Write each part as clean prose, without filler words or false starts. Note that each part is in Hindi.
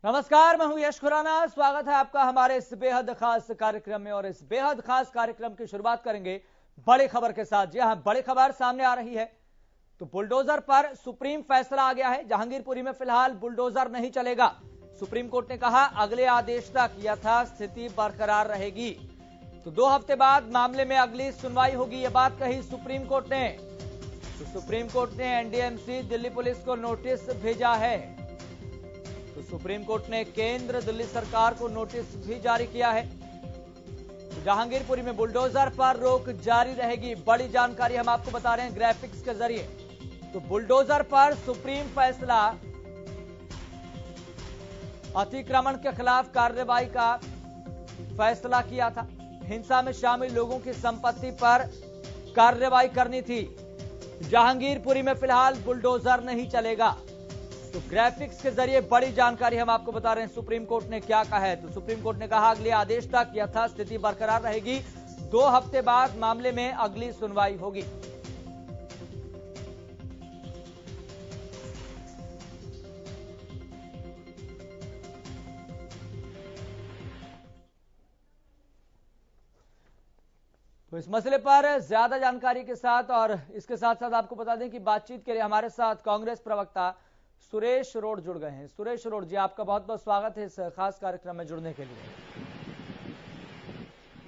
नमस्कार, मैं हूं यश खुराना। स्वागत है आपका हमारे इस बेहद खास कार्यक्रम में। और इस बेहद खास कार्यक्रम की शुरुआत करेंगे बड़ी खबर के साथ। जी हां, बड़ी खबर सामने आ रही है। तो बुलडोजर पर सुप्रीम फैसला आ गया है। जहांगीरपुरी में फिलहाल बुलडोजर नहीं चलेगा। सुप्रीम कोर्ट ने कहा अगले आदेश तक यथास्थिति बरकरार रहेगी। तो 2 हफ्ते बाद मामले में अगली सुनवाई होगी, यह बात कही सुप्रीम कोर्ट ने। तो सुप्रीम कोर्ट ने एनडीएमसी दिल्ली पुलिस को नोटिस भेजा है। तो सुप्रीम कोर्ट ने केंद्र दिल्ली सरकार को नोटिस भी जारी किया है। तो जहांगीरपुरी में बुलडोजर पर रोक जारी रहेगी। बड़ी जानकारी हम आपको बता रहे हैं ग्राफिक्स के जरिए। तो बुलडोजर पर सुप्रीम फैसला, अतिक्रमण के खिलाफ कार्रवाई का फैसला किया था। हिंसा में शामिल लोगों की संपत्ति पर कार्रवाई करनी थी। जहांगीरपुरी में फिलहाल बुलडोजर नहीं चलेगा। तो ग्राफिक्स के जरिए बड़ी जानकारी हम आपको बता रहे हैं सुप्रीम कोर्ट ने क्या कहा है। तो सुप्रीम कोर्ट ने कहा अगले आदेश तक यथास्थिति बरकरार रहेगी। 2 हफ्ते बाद मामले में अगली सुनवाई होगी। तो इस मसले पर ज्यादा जानकारी के साथ और इसके साथ साथ आपको बता दें कि बातचीत के लिए हमारे साथ कांग्रेस प्रवक्ता सुरेश रोड जुड़ गए हैं। सुरेश रोड जी, आपका बहुत बहुत स्वागत है इस खास कार्यक्रम में जुड़ने के लिए।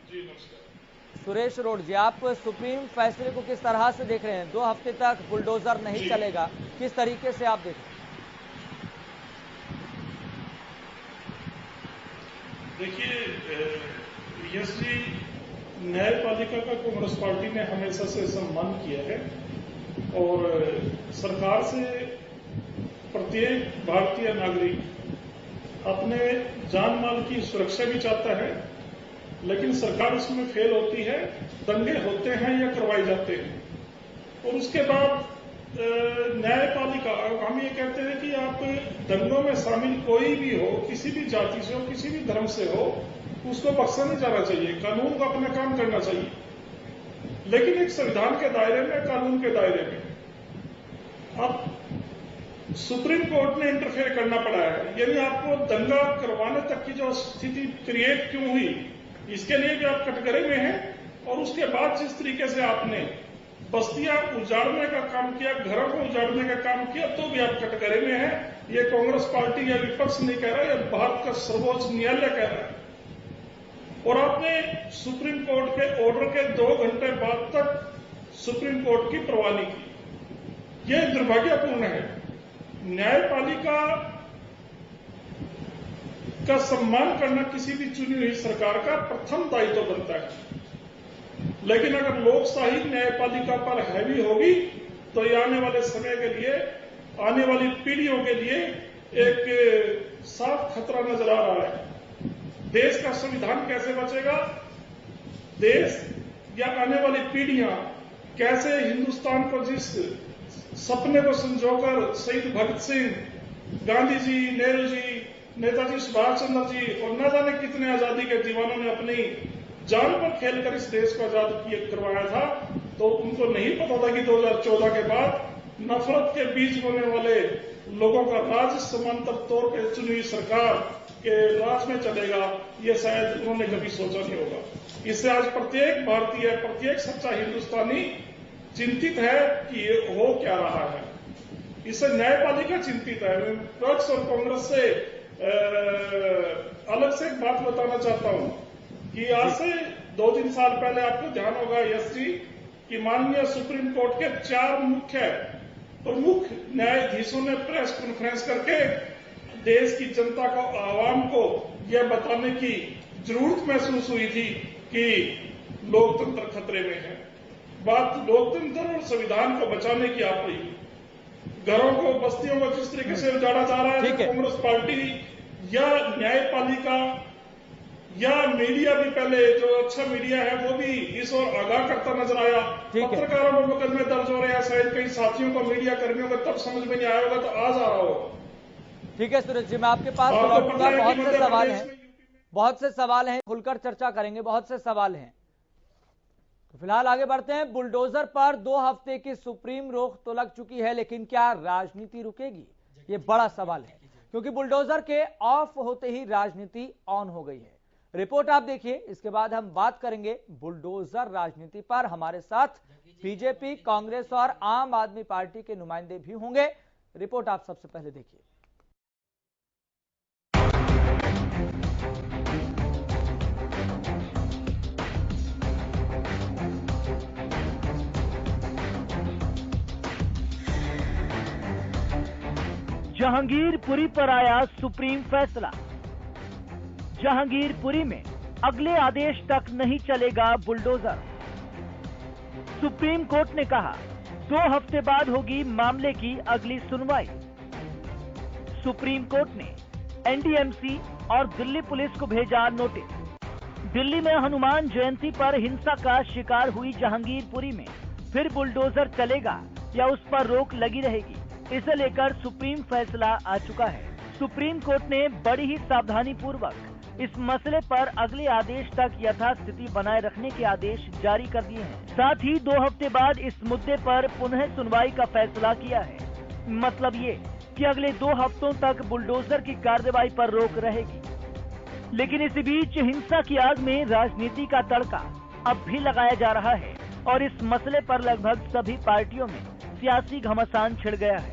जी नमस्कार। सुरेश रोड जी, आप सुप्रीम फैसले को किस तरह से देख रहे हैं? 2 हफ्ते तक बुलडोजर नहीं चलेगा, किस तरीके से आप देख रहे हैं? देखिए यश जी, न्यायपालिका का कांग्रेस पार्टी ने हमेशा से सम्मान किया है और सरकार से प्रत्येक भारतीय नागरिक अपने जान माल की सुरक्षा भी चाहता है, लेकिन सरकार उसमें फेल होती है। दंगे होते हैं या करवाए जाते हैं और उसके बाद न्यायपालिका, हम ये कहते हैं कि आप दंगों में शामिल कोई भी हो, किसी भी जाति से हो, किसी भी धर्म से हो, उसको बख्शा नहीं जाना चाहिए। कानून को अपना काम करना चाहिए, लेकिन एक संविधान के दायरे में, कानून के दायरे में। अब सुप्रीम कोर्ट ने इंटरफेयर करना पड़ा है, यानी आपको दंगा करवाने तक की जो स्थिति क्रिएट क्यों हुई, इसके लिए भी आप कटघरे में हैं। और उसके बाद जिस तरीके से आपने बस्तियां उजाड़ने का काम किया, घरों को उजाड़ने का काम किया, तो भी आप कटघरे में हैं। ये कांग्रेस पार्टी या विपक्ष नहीं कह रहा, यह भारत का सर्वोच्च न्यायालय कह रहा है। और आपने सुप्रीम कोर्ट के ऑर्डर के 2 घंटे बाद तक सुप्रीम कोर्ट की परवाह नहीं की। यह दुर्भाग्यपूर्ण है। न्यायपालिका का सम्मान करना किसी भी चुनी हुई सरकार का प्रथम दायित्व बनता है, लेकिन अगर लोकशाही न्यायपालिका पर हैवी होगी तो ये आने वाले समय के लिए, आने वाली पीढ़ियों के लिए एक साफ खतरा नजर आ रहा है। देश का संविधान कैसे बचेगा, देश या आने वाली पीढ़ियां कैसे हिंदुस्तान को जिस सपने को संजोकर शहीद भगत सिंह, गांधी जी, नेहरू जी, नेताजी सुभाष चंद्र जी और न जाने कितने आजादी के दीवानों ने अपनी जान पर खेलकर इस देश को आजाद करवाया था, तो उनको नहीं पता था कि 2014 के बाद नफरत के बीज बोने वाले लोगों का राज समांतर तौर पर चुनी हुई सरकार के राज में चलेगा। ये शायद उन्होंने कभी सोचा नहीं होगा। इससे आज प्रत्येक भारतीय, प्रत्येक सच्चा हिंदुस्तानी चिंतित है कि ये हो क्या रहा है। इससे न्यायपालिका चिंतित है। मैं विपक्ष और कांग्रेस से अलग से एक बात बताना चाहता हूं कि आज से 2-3 साल पहले आपको ध्यान होगा यश जी कि माननीय सुप्रीम कोर्ट के 4 मुख्य प्रमुख न्यायाधीशों ने प्रेस कॉन्फ्रेंस करके देश की जनता को, आवाम को यह बताने की जरूरत महसूस हुई थी कि लोकतंत्र खतरे में है। बात लोकतंत्र और संविधान को बचाने की आप रही। घरों को, बस्तियों को जिस तरीके से उजाड़ा जा रहा है, कांग्रेस पार्टी या न्यायपालिका या मीडिया भी, पहले जो अच्छा मीडिया है वो भी इस ओर आगाह करता नजर आया। पत्रकारों पर मुकदमे दर्ज हो रहे हैं, शायद कई साथियों को, मीडिया कर्मियों को तब समझ में नहीं आया होगा, तो आज आ रहा होगा। ठीक है सुरेश जी, मैं आपके पास लौटूंगा। बहुत से सवाल हैं, बहुत से सवाल हैं, खुलकर चर्चा करेंगे, बहुत से सवाल हैं। तो फिलहाल आगे बढ़ते हैं। बुलडोजर पर 2 हफ्ते की सुप्रीम रोक तो लग चुकी है, लेकिन क्या राजनीति रुकेगी? ये बड़ा सवाल है, क्योंकि बुलडोजर के ऑफ होते ही राजनीति ऑन हो गई है। रिपोर्ट आप देखिए, इसके बाद हम बात करेंगे बुलडोजर राजनीति पर। हमारे साथ बीजेपी, कांग्रेस और आम आदमी पार्टी के नुमाइंदे भी होंगे। रिपोर्ट आप सबसे पहले देखिए। जहांगीरपुरी पर आया सुप्रीम फैसला। जहांगीरपुरी में अगले आदेश तक नहीं चलेगा बुलडोजर। सुप्रीम कोर्ट ने कहा 2 हफ्ते बाद होगी मामले की अगली सुनवाई। सुप्रीम कोर्ट ने एनडीएमसी और दिल्ली पुलिस को भेजा नोटिस। दिल्ली में हनुमान जयंती पर हिंसा का शिकार हुई जहांगीरपुरी में फिर बुलडोजर चलेगा या उस पर रोक लगी रहेगी, इसे लेकर सुप्रीम फैसला आ चुका है। सुप्रीम कोर्ट ने बड़ी ही सावधानी पूर्वक इस मसले पर अगले आदेश तक यथास्थिति बनाए रखने के आदेश जारी कर दिए हैं। साथ ही 2 हफ्ते बाद इस मुद्दे पर पुनः सुनवाई का फैसला किया है। मतलब ये कि अगले 2 हफ्तों तक बुलडोजर की कार्रवाई पर रोक रहेगी। लेकिन इसी बीच हिंसा की आग में राजनीति का तड़का अब भी लगाया जा रहा है और इस मसले पर लगभग सभी पार्टियों में सियासी घमासान छिड़ गया है।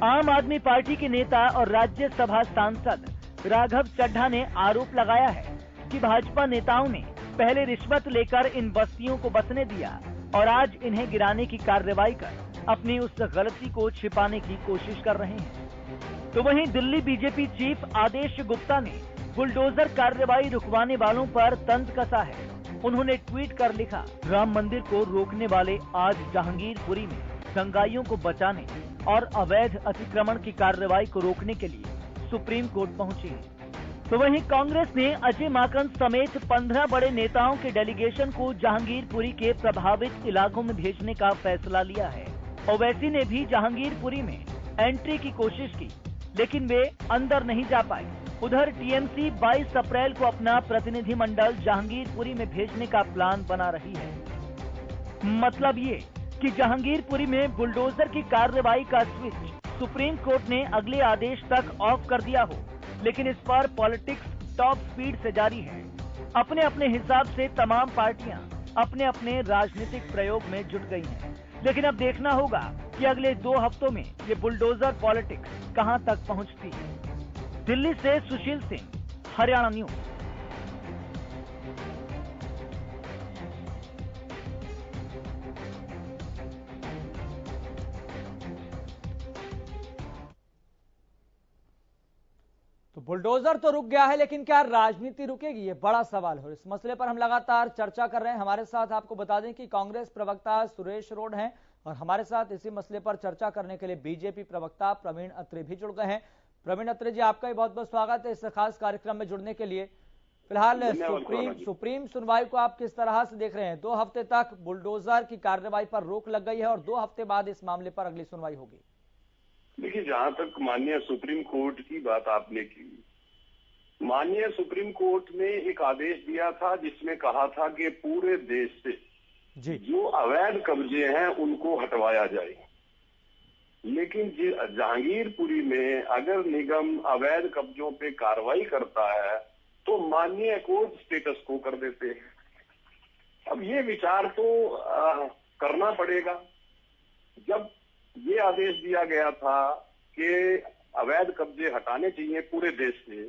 आम आदमी पार्टी के नेता और राज्यसभा सांसद राघव चड्ढा ने आरोप लगाया है कि भाजपा नेताओं ने पहले रिश्वत लेकर इन बस्तियों को बसने दिया और आज इन्हें गिराने की कार्रवाई कर अपनी उस गलती को छिपाने की कोशिश कर रहे हैं। तो वहीं दिल्ली बीजेपी चीफ आदेश गुप्ता ने बुलडोजर कार्रवाई रुकवाने वालों पर तंज कसा है। उन्होंने ट्वीट कर लिखा, राम मंदिर को रोकने वाले आज जहांगीरपुरी में दंगाइयों को बचाने और अवैध अतिक्रमण की कार्रवाई को रोकने के लिए सुप्रीम कोर्ट पहुंची है। तो वहीं कांग्रेस ने अजय माकन समेत 15 बड़े नेताओं के डेलीगेशन को जहांगीरपुरी के प्रभावित इलाकों में भेजने का फैसला लिया है। ओवैसी ने भी जहांगीरपुरी में एंट्री की कोशिश की, लेकिन वे अंदर नहीं जा पाए। उधर टीएमसी 22 अप्रैल को अपना प्रतिनिधिमंडल जहांगीरपुरी में भेजने का प्लान बना रही है। मतलब ये कि जहांगीरपुरी में बुलडोजर की कार्रवाई का स्विच सुप्रीम कोर्ट ने अगले आदेश तक ऑफ कर दिया हो, लेकिन इस पर पॉलिटिक्स टॉप स्पीड से जारी है। अपने अपने हिसाब से तमाम पार्टियां अपने अपने राजनीतिक प्रयोग में जुट गई हैं। लेकिन अब देखना होगा कि अगले 2 हफ्तों में ये बुलडोजर पॉलिटिक्स कहां तक पहुंचती है। दिल्ली से सुशील सिंह, हरियाणा न्यूज। तो बुलडोजर तो रुक गया है, लेकिन क्या राजनीति रुकेगी, ये बड़ा सवाल है। इस मसले पर हम लगातार चर्चा कर रहे हैं। हमारे साथ आपको बता दें कि कांग्रेस प्रवक्ता सुरेश रोड हैं और हमारे साथ इसी मसले पर चर्चा करने के लिए बीजेपी प्रवक्ता प्रवीण अत्रे भी जुड़ गए हैं। प्रवीण अत्रे जी, आपका भी बहुत बहुत स्वागत है इस खास कार्यक्रम में जुड़ने के लिए। फिलहाल सुप्रीम सुनवाई को आप किस तरह से देख रहे हैं? 2 हफ्ते तक बुलडोजर की कार्रवाई पर रोक लग गई है और 2 हफ्ते बाद इस मामले पर अगली सुनवाई होगी। देखिए, जहां तक माननीय सुप्रीम कोर्ट की बात आपने की, माननीय सुप्रीम कोर्ट ने एक आदेश दिया था जिसमें कहा था कि पूरे देश से जो अवैध कब्जे हैं उनको हटवाया जाए। लेकिन जहांगीरपुरी में अगर निगम अवैध कब्जों पे कार्रवाई करता है तो माननीय कोर्ट स्टेटस को कर देते हैं। अब ये विचार तो करना पड़ेगा। जब ये आदेश दिया गया था कि अवैध कब्जे हटाने चाहिए पूरे देश से,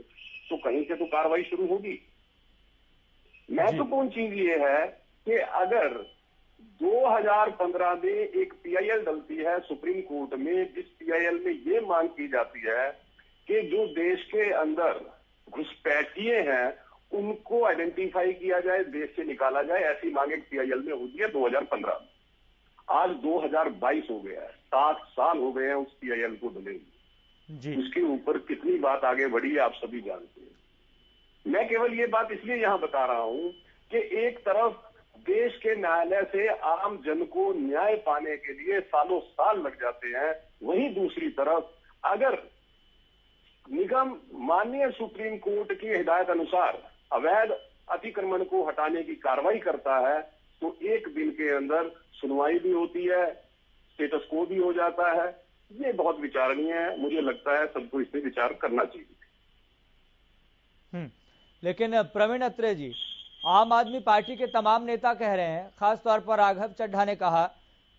तो कहीं से तो कार्रवाई शुरू होगी। महत्वपूर्ण चीज ये है कि अगर 2015 में एक पीआईएल डलती है सुप्रीम कोर्ट में, जिस पीआईएल में ये मांग की जाती है कि जो देश के अंदर घुसपैठिए हैं उनको आइडेंटिफाई किया जाए, देश से निकाला जाए, ऐसी मांग एक पीआईएल में होती है 2015 में। आज 2022 हो गया है, 7 साल हो गए हैं उस पीआईएल को डले हुए। उसके ऊपर कितनी बात आगे बढ़ी है आप सभी जानते हैं। मैं केवल ये बात इसलिए यहां बता रहा हूं कि एक तरफ देश के न्यायालय से आम जन को न्याय पाने के लिए सालों साल लग जाते हैं, वहीं दूसरी तरफ अगर निगम माननीय सुप्रीम कोर्ट की हिदायत अनुसार अवैध अतिक्रमण को हटाने की कार्रवाई करता है तो 1 दिन के अंदर सुनवाई भी होती है, स्टेटस को भी हो जाता है, ये बहुत विचारणीय है। मुझे लगता है सबको इस पे विचार करना चाहिए। लेकिन प्रवीण अत्रे जी, आम आदमी पार्टी के तमाम नेता कह रहे हैं, खासतौर पर राघव चड्ढा ने कहा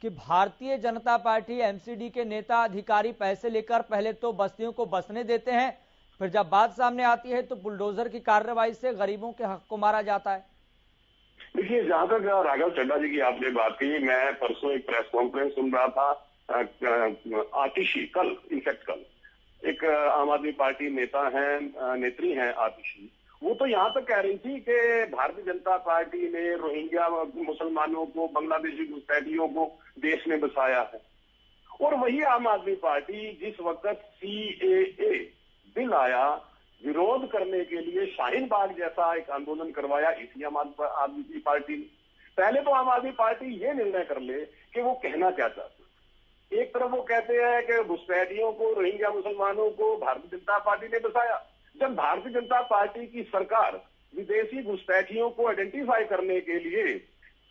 कि भारतीय जनता पार्टी एमसीडी के नेता अधिकारी पैसे लेकर पहले तो बस्तियों को बसने देते हैं, फिर जब बात सामने आती है तो बुलडोजर की कार्रवाई से गरीबों के हक को मारा जाता है। देखिए, जहां तक राघव चड्ढा जी की आपने बात कही, मैं परसों एक प्रेस कॉन्फ्रेंस सुन रहा था, आतिशी, कल एक आम आदमी पार्टी नेत्री हैं आतिशी, वो तो यहां तक कह रही थी कि भारतीय जनता पार्टी ने रोहिंग्या मुसलमानों को, बांग्लादेशी घुसपैठियों को देश में बसाया है। और वही आम आदमी पार्टी जिस वक्त CAA बिल आया, विरोध करने के लिए शाहीन बाग जैसा एक आंदोलन करवाया इसी आम आदमी पार्टी ने। पहले तो आम आदमी पार्टी ये निर्णय कर ले कि वो कहना क्या चाहती। एक तरफ वो कहते हैं कि घुसपैठियों को, रोहिंग्या मुसलमानों को भारतीय जनता पार्टी ने बसाया। जब भारतीय जनता पार्टी की सरकार विदेशी घुसपैठियों को आइडेंटिफाई करने के लिए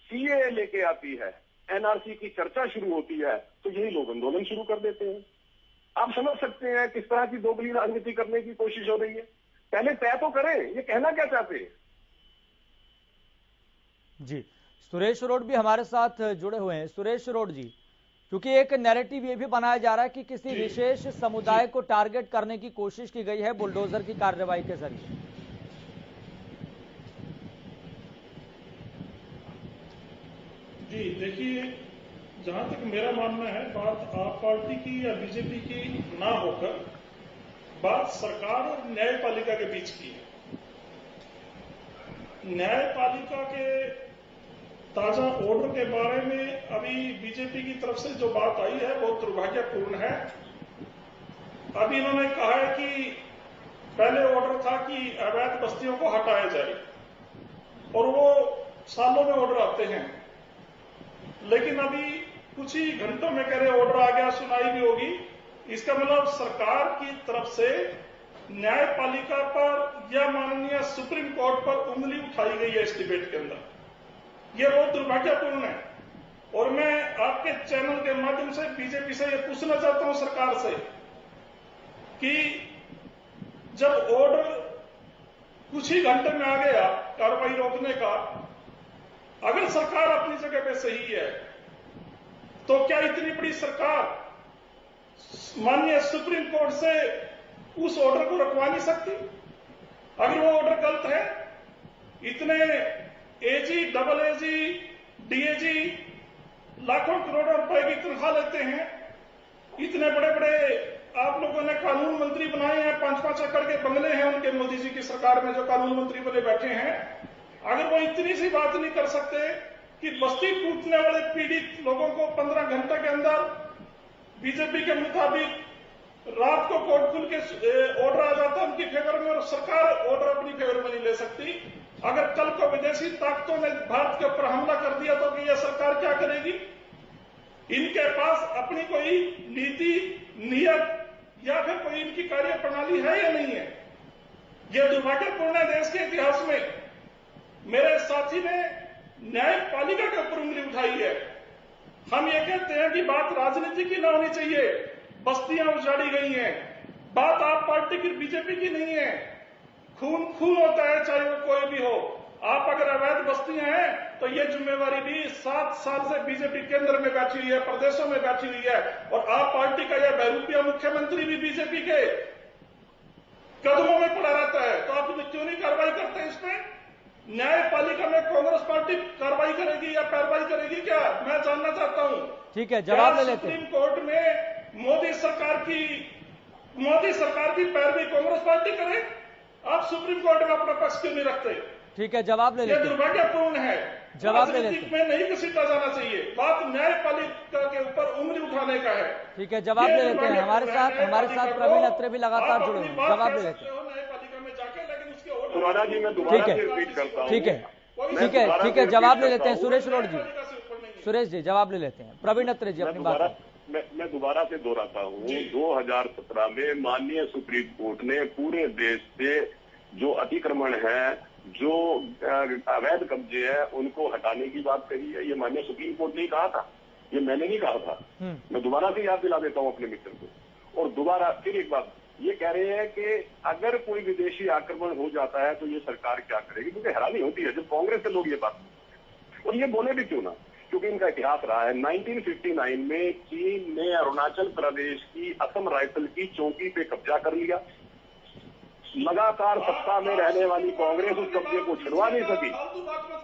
CAA लेके आती है, NRC की चर्चा शुरू होती है, तो यही लोग आंदोलन शुरू कर देते हैं। आप समझ सकते हैं किस तरह की दोगली राजनीति करने की कोशिश हो रही है। पहले तय तो करें ये कहना क्या चाहते हैं। जी, सुरेश रोड भी हमारे साथ जुड़े हुए हैं। सुरेश रोड जी, क्योंकि एक नैरेटिव ये भी बनाया जा रहा है कि किसी विशेष समुदाय को टारगेट करने की कोशिश की गई है बुलडोजर की कार्रवाई के जरिए। जी देखिए, जहां तक मेरा मानना है, बात आप पार्टी की या बीजेपी की ना होकर बात सरकार और न्यायपालिका के बीच की है। न्यायपालिका के ताजा ऑर्डर के बारे में अभी बीजेपी की तरफ से जो बात आई है बहुत दुर्भाग्यपूर्ण है। अभी इन्होंने कहा है कि पहले ऑर्डर था कि अवैध बस्तियों को हटाया जाए, और वो सालों में ऑर्डर आते हैं, लेकिन अभी कुछ ही घंटों में कह रहे ऑर्डर आ गया, सुनाई भी होगी। इसका मतलब सरकार की तरफ से न्यायपालिका पर या माननीय सुप्रीम कोर्ट पर उंगली उठाई गई है इस डिबेट के अंदर। यह बहुत दुर्भाग्यपूर्ण है। और मैं आपके चैनल के माध्यम से बीजेपी से यह पूछना चाहता हूं सरकार से कि जब ऑर्डर कुछ ही घंटे में आ गया कार्रवाई रोकने का, अगर सरकार अपनी जगह पे सही है तो क्या इतनी बड़ी सरकार माननीय सुप्रीम कोर्ट से उस ऑर्डर को रुकवा नहीं सकती? अगर वो ऑर्डर गलत है, इतने AG, AAG, DAG लाखों करोड़ों रुपए की तनख्वाह लेते हैं, इतने बड़े बड़े आप लोगों ने कानून मंत्री बनाए हैं, 5-5 एकड़ के बंगले हैं उनके, मोदी जी की सरकार में जो कानून मंत्री बने बैठे हैं, अगर वो इतनी सी बात नहीं कर सकते कि बस्ती टूटने वाले पीड़ित लोगों को 15 घंटे के अंदर बीजेपी के मुताबिक रात को कोर्ट खुल के ऑर्डर आ जाता है उनकी फेवर में, और सरकार ऑर्डर अपनी फेवर में नहीं ले सकती। अगर कल को विदेशी ताकतों ने भारत के ऊपर हमला कर दिया तो यह सरकार क्या करेगी? इनके पास अपनी कोई नीति, नियत या फिर कोई इनकी कार्य प्रणाली है या नहीं है? यह दुर्भाग्यपूर्ण है देश के इतिहास में। मेरे साथी ने न्यायपालिका के ऊपर उंगली उठाई है। हम ये कहते हैं कि बात राजनीति की ना होनी चाहिए, बस्तियां उजाड़ी गई हैं, बात आप पार्टी की, बीजेपी की नहीं है। खून खून होता है चाहे वो कोई भी हो। आप अगर अवैध बस्तियां हैं तो ये जिम्मेवारी भी 7 साल से बीजेपी केंद्र में बैठी हुई है, प्रदेशों में बैठी हुई है, और आप पार्टी का यह बहरूपिया मुख्यमंत्री भी बीजेपी के कदमों में पड़ा रहता है। तो आप क्यों नहीं कार्रवाई करते इस पे? न्यायपालिका में कांग्रेस पार्टी कार्रवाई करेगी या पैरवाई करेगी क्या? मैं जानना चाहता हूं। ठीक है, जवाब ले लेते हैं। सुप्रीम कोर्ट में मोदी सरकार की पैरवी कांग्रेस पार्टी करे? आप सुप्रीम कोर्ट में अपना पक्ष क्यों नहीं रखते? ठीक है, जवाब ले लेते हैं। यह दुर्भाग्यपूर्ण है। जवाब ले लेते हैं। में नहीं घसीटा जाना चाहिए, बात न्यायपालिका के ऊपर उंगली उठाने का है। ठीक है, जवाब ले लेते हैं। हमारे साथ प्रवीण अत्रे भी लगातार जुड़े हुए, जवाब ले लेते हैं। सुराना जी, मैं दोबारा से रिपीट करता हूं। ठीक है, जवाब ले लेते हैं। सुरेश रोड जी, सुरेश जी जवाब ले लेते हैं। प्रवीण अत्रे जी अपनी बात। मैं दोबारा से दोहराता हूं, 2017 में माननीय सुप्रीम कोर्ट ने पूरे देश से जो अतिक्रमण है, जो अवैध कब्जे है, उनको हटाने की बात कही है। ये माननीय सुप्रीम कोर्ट ने कहा था। ये मैंने नहीं कहा था। मैं दोबारा से याद दिला देता हूं अपने मित्र को। और दोबारा फिर एक बात ये कह रहे हैं कि अगर कोई विदेशी आक्रमण हो जाता है तो ये सरकार क्या करेगी, क्योंकि हैरानी होती है जब कांग्रेस के लोग ये बात, और ये बोले भी क्यों ना, क्योंकि इनका इतिहास रहा है। 1959 में चीन ने अरुणाचल प्रदेश की असम राइफल की चौकी पे कब्जा कर लिया। लगातार सत्ता में रहने वाली कांग्रेस उस कब्जे को छुड़वा नहीं सकी,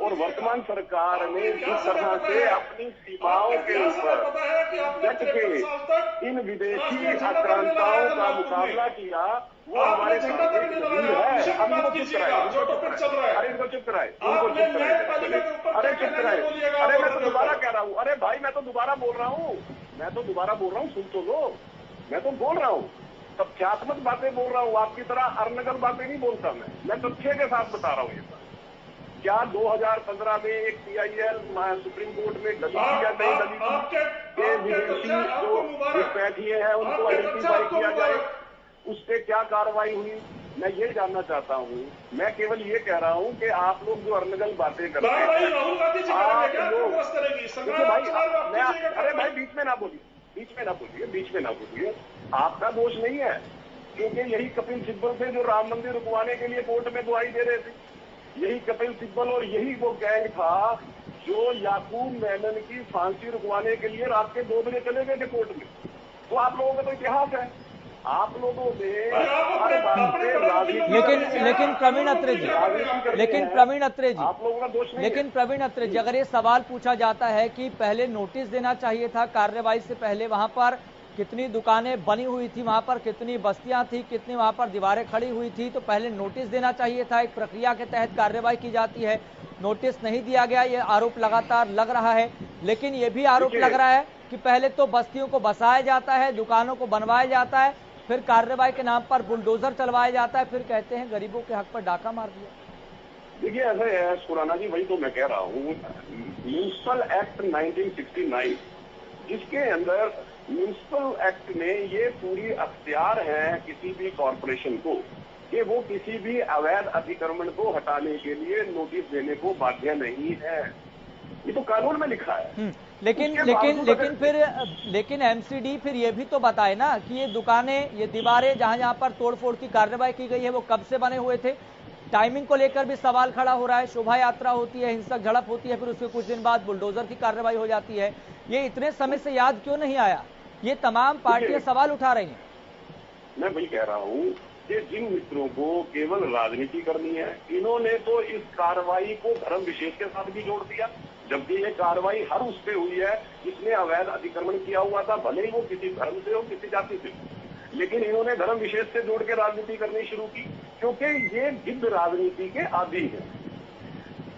और वर्तमान सरकार ने जिस तरह से अपनी सीमाओं के ऊपर डट के इन विदेशी आक्रांताओं का मुकाबला किया, वो हमारे सामने है। हम इनको चुप कराए, अरे इनको चुप कराए, इनको चुप कराए, अरे चुप कराए, अरे मैं तो दोबारा कह रहा हूँ, अरे भाई मैं तो दोबारा बोल रहा हूँ, सुन तो लो, मैं तो बोल रहा हूँ, तथ्यात्मक बातें बोल रहा हूँ, आपकी तरह अरनगल बातें नहीं बोलता मैं तथ्य के साथ बता रहा हूँ ये बात। क्या 2015 में एक PIL सुप्रीम कोर्ट में दलित या नहीं दलित के विदेशी जो घुसपैठिए हैं उनको आइडेंटिफाई किया जाए, उस पर क्या कार्रवाई हुई, मैं ये जानना चाहता हूँ। मैं केवल ये कह रहा हूँ कि आप लोग जो अरनगल बातें करते हैं, आप लोग अरे भाई बीच में ना बोलिए, आपका दोष नहीं है, क्योंकि यही कपिल सिब्बल थे जो राम मंदिर रुकवाने के लिए कोर्ट में दुआई दे रहे थे। यही कपिल सिब्बल और यही वो गैंग था जो याकूब मेनन की फांसी रुकवाने के लिए रात के 2 बजे चले गए थे कोर्ट में। तो आप लोगों का तो इतिहास है, आप लोगों ने लेकिन प्रवीण अत्रे जी, आप लोगों का दोष नहीं। लेकिन प्रवीण अत्रे जी, अगर ये सवाल पूछा जाता है कि पहले नोटिस देना चाहिए था कार्रवाई से पहले, वहां पर कितनी दुकानें बनी हुई थी, वहां पर कितनी बस्तियां थी, कितनी वहां पर दीवारें खड़ी हुई थी, तो पहले नोटिस देना चाहिए था। एक प्रक्रिया के तहत कार्रवाई की जाती है, नोटिस नहीं दिया गया, ये आरोप लगातार लग रहा है। लेकिन ये भी आरोप लग रहा है कि पहले तो बस्तियों को बसाया जाता है, दुकानों को बनवाया जाता है, फिर कार्रवाई के नाम पर बुलडोजर चलवाया जाता है, फिर कहते हैं गरीबों के हक पर डाका मार दिया। देखिए ऐसे है खुराना जी, वही तो मैं कह रहा हूँ। म्यूनिसिपल एक्ट 1969 जिसके अंदर म्यूनिसिपल एक्ट में ये पूरी अख्तियार है किसी भी कॉरपोरेशन को कि वो किसी भी अवैध अतिक्रमण को हटाने के लिए नोटिस देने को बाध्य नहीं है, ये तो कानून में लिखा है। लेकिन MCD फिर ये भी तो बताए ना कि ये दुकानें, ये दीवारें जहां पर तोड़फोड़ की कार्रवाई की गई है वो कब से बने हुए थे। टाइमिंग को लेकर भी सवाल खड़ा हो रहा है, शोभा यात्रा होती है, हिंसक झड़प होती है, फिर उसके कुछ दिन बाद बुलडोजर की कार्रवाई हो जाती है। ये इतने समय से याद क्यों नहीं आया, ये तमाम पार्टियां सवाल उठा रही हैं। मैं वही कह रहा हूँ कि जिन मित्रों को केवल राजनीति करनी है, इन्होंने तो इस कार्रवाई को धर्म विशेष के साथ भी जोड़ दिया, जबकि ये कार्रवाई हर उस पे हुई है जिसने अवैध अतिक्रमण किया हुआ था, भले ही वो किसी धर्म से हो किसी जाति से, लेकिन इन्होंने धर्म विशेष से जोड़ के राजनीति करनी शुरू की, क्योंकि ये गिद्ध राजनीति के आदी है।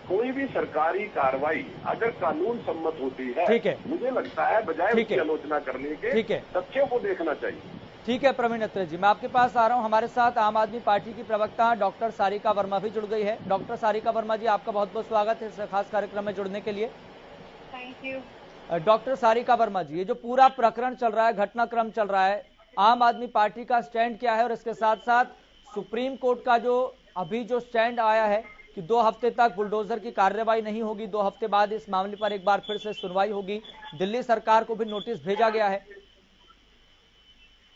कोई भी सरकारी कार्रवाई अगर कानून सम्मत होती है, मुझे लगता है बजाय उसकी आलोचना करने के तथ्यों को देखना चाहिए। ठीक है प्रवीण अत्रे जी, मैं आपके पास आ रहा हूं। हमारे साथ आम आदमी पार्टी की प्रवक्ता डॉक्टर सारिका वर्मा भी जुड़ गई है। डॉक्टर सारिका वर्मा जी, आपका बहुत बहुत स्वागत है इस खास कार्यक्रम में जुड़ने के लिए। Thank you. Doctor Sarika Verma ji, ये जो पूरा प्रकरण चल रहा है, घटनाक्रम चल रहा है, आम आदमी पार्टी का स्टैंड क्या है, और इसके साथ साथ सुप्रीम कोर्ट का जो अभी जो स्टैंड आया है कि 2 हफ्ते तक बुलडोजर की कार्रवाई नहीं होगी, 2 हफ्ते बाद इस मामले पर एक बार फिर से सुनवाई होगी, दिल्ली सरकार को भी नोटिस भेजा गया है।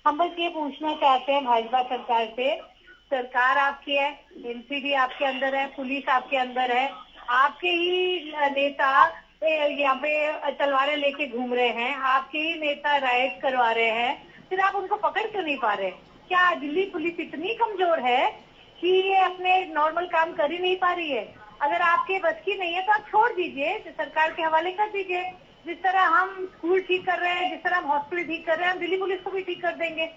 हम बस ये पूछना चाहते हैं भाजपा सरकार से, सरकार आपकी है, MCD आपके अंदर है, पुलिस आपके अंदर है, आपके ही नेता यहाँ पे तलवारें लेके घूम रहे हैं, आपके ही नेता राइट करवा रहे हैं, फिर आप उनको पकड़ क्यों नहीं पा रहे? क्या दिल्ली पुलिस इतनी कमजोर है कि ये अपने नॉर्मल काम कर ही नहीं पा रही है? अगर आपके बस की नहीं है तो आप छोड़ दीजिए, सरकार के हवाले कर दीजिए। जिस तरह हम स्कूल ठीक कर रहे हैं, जिस तरह हम हॉस्पिटल ठीक कर रहे हैं, हम दिल्ली पुलिस को भी ठीक कर देंगे।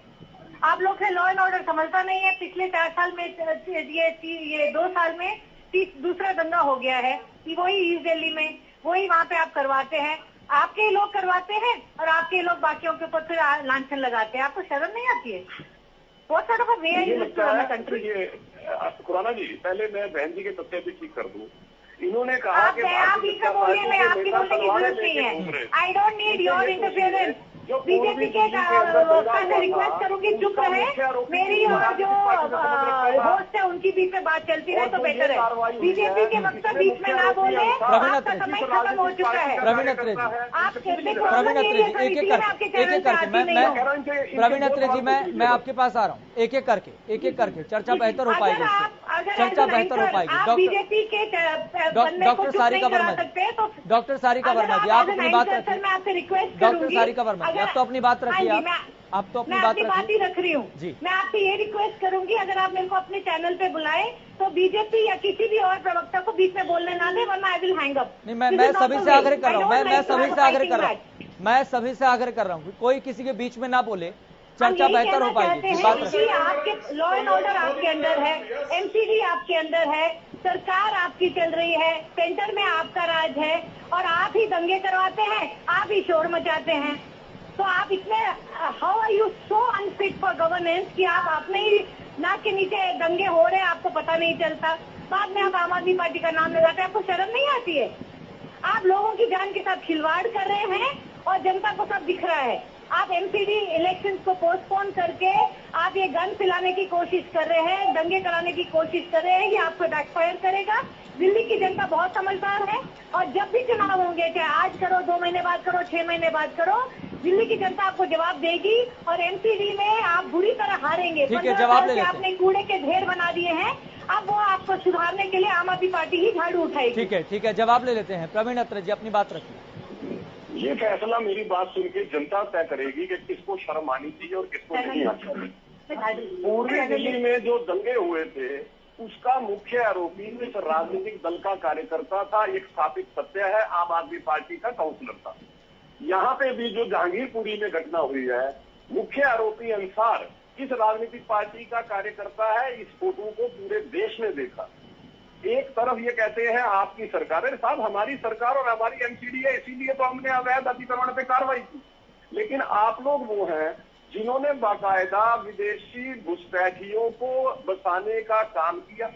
आप लोग से लॉ एंड ऑर्डर समझता नहीं है। पिछले 4 साल में ये 2 साल में दूसरा दंगा हो गया है कि वही ईस्ट दिल्ली में वही वहाँ पे आप करवाते हैं, आपके ही लोग करवाते हैं और आपके ही लोग बाकियों के ऊपर फिर लांछन लगाते हैं। आपको शर्म नहीं आती है? बहुत सारा कंट्री। खुराना जी, पहले मैं बहन जी के तथ्य भी ठीक कर दूं। इन्होंने कहा कि आप ही का बोलिए, मैं आपकी बोलने की जरूरत नहीं है। I don't need your interference. BJP के मैं रिक्वेस्ट करूंगी चुप रहे, मेरी और जो होस्ट है उनकी बीच में बात चलती रहे तो बेटर है। बीजेपी के वक्ता बीच में ना बोले, आपका समय खत्म हो चुका है। प्रवीण अत्रे जी, आप प्रवीण अत्रे जी, एक एक करके प्रवीण अत्रे जी, मैं आपके पास आ रहा हूँ। एक एक करके चर्चा बेहतर हो पाएगी, चर्चा बेहतर हो पाएगी। बीजेपी के डॉक्टर सारिका वर्मा जी, डॉक्टर सारिका वर्मा जी, आप अपनी बात रखिए। मैं आपसे रिक्वेस्ट डॉक्टर सारिका वर्मा जी, आप तो अपनी बात रखिए। आप तो अपनी बात ही रख रही हूँ जी। मैं आपसे ये रिक्वेस्ट करूंगी, अगर आप मेरे को अपने चैनल पे बुलाए तो बीजेपी या किसी भी और प्रवक्ता को बीच में बोलने ना दे, वरना आई विल हैंग अप। नहीं, मैं सभी से आग्रह कर रहा हूँ, मैं सभी से आग्रह कर रहा हूँ, मैं सभी से आग्रह कर रहा हूँ, कोई किसी के बीच में ना बोले, चर्चा बेहतर हो पाएगी। आपके लॉ एंड ऑर्डर आपके अंदर है, एमसीडी आपके अंदर है, सरकार आपकी चल रही है, सेंटर में आपका राज है और आप ही दंगे करवाते हैं, आप ही शोर मचाते हैं। तो आप इतने how are you so unfit for governance कि आप अपने ही नाक के नीचे दंगे हो रहे हैं, आपको पता नहीं चलता। बाद में आप आम आदमी पार्टी का नाम लगाते हैं, आपको शर्म नहीं आती है? आप लोगों की जान के साथ खिलवाड़ कर रहे हैं और जनता को सब दिख रहा है। आप एमसीडी इलेक्शंस को पोस्टपोन करके आप ये गन पिलाने की कोशिश कर रहे हैं, दंगे कराने की कोशिश कर रहे हैं, ये आपको बैकफायर करेगा। दिल्ली की जनता बहुत समझदार है और जब भी चुनाव होंगे, चाहे आज करो, 2 महीने बाद करो, 6 महीने बाद करो, दिल्ली की जनता आपको जवाब देगी और एमसीडी में आप बुरी तरह हारेंगे। 15 साल से आपने कूड़े के ढेर बना दिए हैं, अब वो आपको सुधारने के लिए आम आदमी पार्टी ही झाड़ू उठाएगी। ठीक है, जवाब ले लेते हैं। प्रवीण अत्रे जी, अपनी बात रखिए। ये फैसला मेरी बात सुन के जनता तय करेगी कि किसको शर्म आनी चाहिए और किसको नहीं आनी चाहिए। पूर्वी दिल्ली में जो दंगे हुए थे उसका मुख्य आरोपी इस राजनीतिक दल का कार्यकर्ता था, एक स्थापित सत्य है, आम आदमी पार्टी का काउंसलर था। यहाँ पे भी जो जहांगीरपुरी में घटना हुई है, मुख्य आरोपी अंसार इस राजनीतिक पार्टी का कार्यकर्ता है। इस फोटो को पूरे देश में देखा। एक तरफ ये कहते हैं आपकी सरकार है, साहब हमारी सरकार और हमारी एमसीडी है, इसीलिए तो हमने अवैध अतिक्रमण पे कार्रवाई की। लेकिन आप लोग वो हैं जिन्होंने बाकायदा विदेशी घुसपैठियों को बसाने का काम किया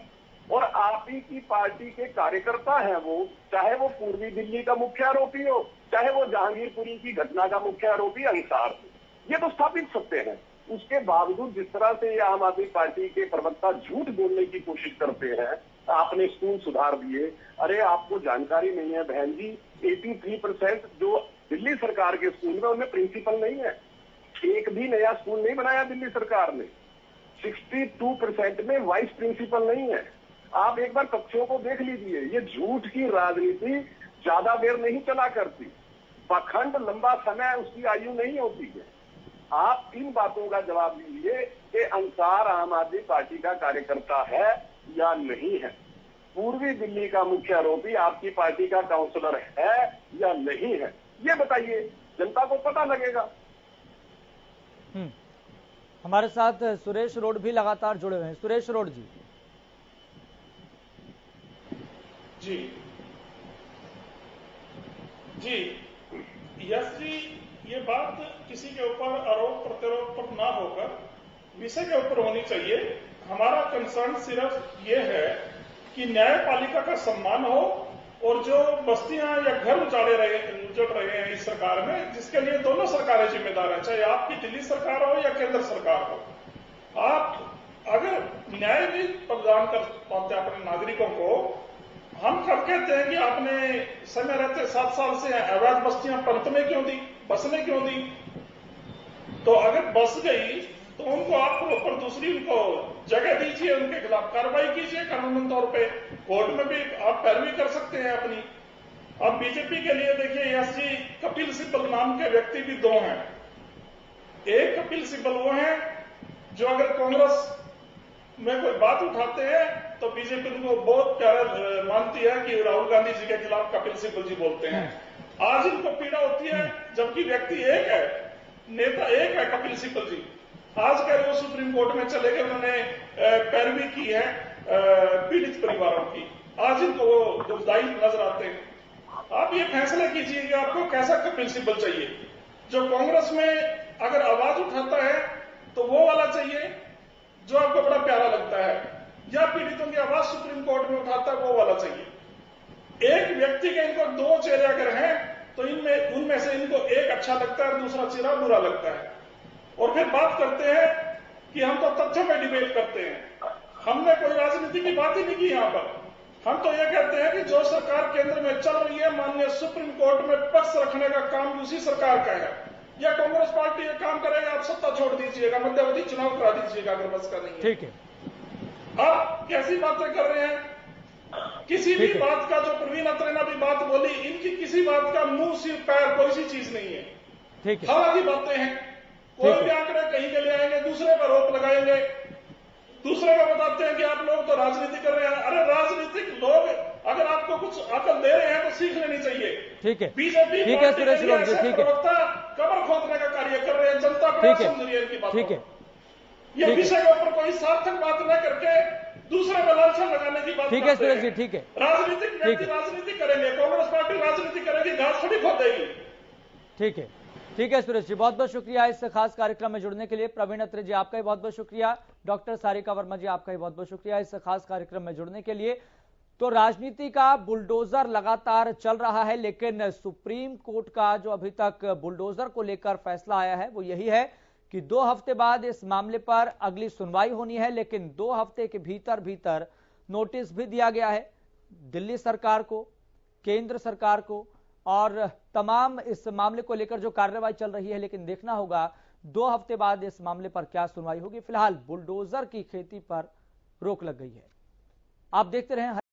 और आप ही की पार्टी के कार्यकर्ता हैं वो, चाहे वो पूर्वी दिल्ली का मुख्य आरोपी हो, चाहे वो जहांगीरपुरी की घटना का मुख्य आरोपी अंसार हो। ये तो स्थापित सत्य है। उसके बावजूद जिस तरह से ये आम आदमी पार्टी के प्रवक्ता झूठ बोलने की कोशिश करते हैं, आपने स्कूल सुधार दिए, अरे आपको जानकारी नहीं है बहन जी, 83% जो दिल्ली सरकार के स्कूल में उनमें प्रिंसिपल नहीं है। एक भी नया स्कूल नहीं बनाया दिल्ली सरकार ने। 62% में वाइस प्रिंसिपल नहीं है। आप एक बार कक्षों को देख लीजिए। ये झूठ की राजनीति ज्यादा देर नहीं चला करती। पाखंड लंबा समय उसकी आयु नहीं होती है। आप 3 बातों का जवाब दीजिए कि अंसार आम आदमी पार्टी का कार्यकर्ता है या नहीं है। पूर्वी दिल्ली का मुख्य आरोपी आपकी पार्टी का काउंसलर है या नहीं है, ये बताइए, जनता को पता लगेगा। हमारे साथ सुरेश रोड भी लगातार जुड़े हुए हैं। सुरेश रोड जी। जी यश जी, ये बात किसी के ऊपर आरोप प्रत्यारोप पर ना होकर विषय के ऊपर होनी चाहिए। हमारा कंसर्न सिर्फ ये है कि न्यायपालिका का सम्मान हो और जो बस्तियां या घर उजड़ रहे हैं इस सरकार में, जिसके लिए दोनों सरकारें जिम्मेदार हैं, चाहे आपकी दिल्ली सरकार हो या केंद्र सरकार हो। आप अगर न्याय नहीं प्रदान कर पाते अपने नागरिकों को, हम कब कहते हैं कि आपने समय रहते 7 साल से अवैध बस्तियां पनपने क्यों दी, बसने क्यों दी? तो अगर बस गई तो उनको आप प्रॉपर दूसरी उनको जगह दीजिए, उनके खिलाफ कार्रवाई कीजिए कानूनी तौर पे। कोर्ट में भी आप पैरवी कर सकते हैं अपनी। अब बीजेपी के लिए देखिए यश जी, कपिल सिब्बल नाम के व्यक्ति भी 2 हैं। एक कपिल सिब्बल वो हैं जो अगर कांग्रेस में कोई बात उठाते हैं तो बीजेपी उनको बहुत प्यारा मानती है कि राहुल गांधी जी के खिलाफ कपिल सिब्बल जी बोलते हैं। आज इनको पीड़ा होती है जबकि व्यक्ति एक है, नेता एक है, कपिल सिब्बल जी। आज कह रहे वो सुप्रीम कोर्ट में चले गए, उन्होंने पैरवी की है पीड़ित परिवारों की। आज इनको वो दुखदाई नजर आते हैं। आप ये फैसला कीजिए कि आपको कैसा कपिल सिब्बल चाहिए। जो कांग्रेस में अगर आवाज उठाता है तो वो वाला चाहिए जो आपको बड़ा प्यारा लगता है, या पीड़ितों की आवाज सुप्रीम कोर्ट में उठाता है वो वाला चाहिए। एक व्यक्ति के इनको 2 चेहरे अगर हैं तो उनमें से इनको एक अच्छा लगता है, दूसरा चेहरा बुरा लगता है। और फिर बात करते हैं कि हम तो तथ्यों पे डिबेट करते हैं। हमने कोई राजनीति की बात ही नहीं की यहाँ पर। हम तो ये कहते हैं कि जो सरकार केंद्र में चल रही है, माननीय सुप्रीम कोर्ट में पक्ष रखने का काम उसी सरकार का है। या कांग्रेस पार्टी ये काम करेगा, आप सत्ता छोड़ दीजिएगा, मध्यावधि चुनाव करा दीजिएगा अगर बस का नहीं है। ठीक है। आप कैसी बातें कर रहे हैं? किसी भी बात का, जो प्रवीण अत्रे ने भी बात बोली, इनकी किसी बात का मुंह सिर पैर कोई सी चीज नहीं है। ठीक है। हवा की बातें हैं। कोई भी आंकड़े कहीं के ले आएंगे, दूसरे पर रोक लगाएंगे, दूसरे को बताते हैं कि आप लोग तो राजनीति कर रहे हैं। अरे राजनीतिक लोग अगर आपको कुछ अकल दे रहे हैं तो सीख लेनी चाहिए। ठीक है। बीजेपी ठीक है सुरेश लोग जी, ठीक है। कमर खोदने का कार्य कर रहे हैं, जनता को समझ रही है इनकी बात। ठीक है। ये विषय के ऊपर कोई सार्थक बात न करके दूसरे पर लालसा लगाने की बात। ठीक है सुरेश जी, ठीक है। राजनीतिक व्यक्ति राजनीति करेंगे, कांग्रेस पार्टी राजनीति करेगी, घास थोड़ी खोदेगी। ठीक है। ठीक है सुरेश जी, बहुत बहुत शुक्रिया इस खास कार्यक्रम में जुड़ने के लिए। प्रवीण अत्रे जी आपका भी बहुत बहुत शुक्रिया। डॉक्टर सारिका वर्मा जी आपका भी बहुत बहुत शुक्रिया इस खास कार्यक्रम में जुड़ने के लिए। तो राजनीति का बुलडोजर लगातार चल रहा है, लेकिन सुप्रीम कोर्ट का जो अभी तक बुलडोजर को लेकर फैसला आया है वो यही है कि 2 हफ्ते बाद इस मामले पर अगली सुनवाई होनी है। लेकिन 2 हफ्ते के भीतर भीतर नोटिस भी दिया गया है दिल्ली सरकार को, केंद्र सरकार को और तमाम इस मामले को लेकर जो कार्रवाई चल रही है। लेकिन देखना होगा 2 हफ्ते बाद इस मामले पर क्या सुनवाई होगी। फिलहाल बुलडोजर की खेती पर रोक लग गई है। आप देखते रहें।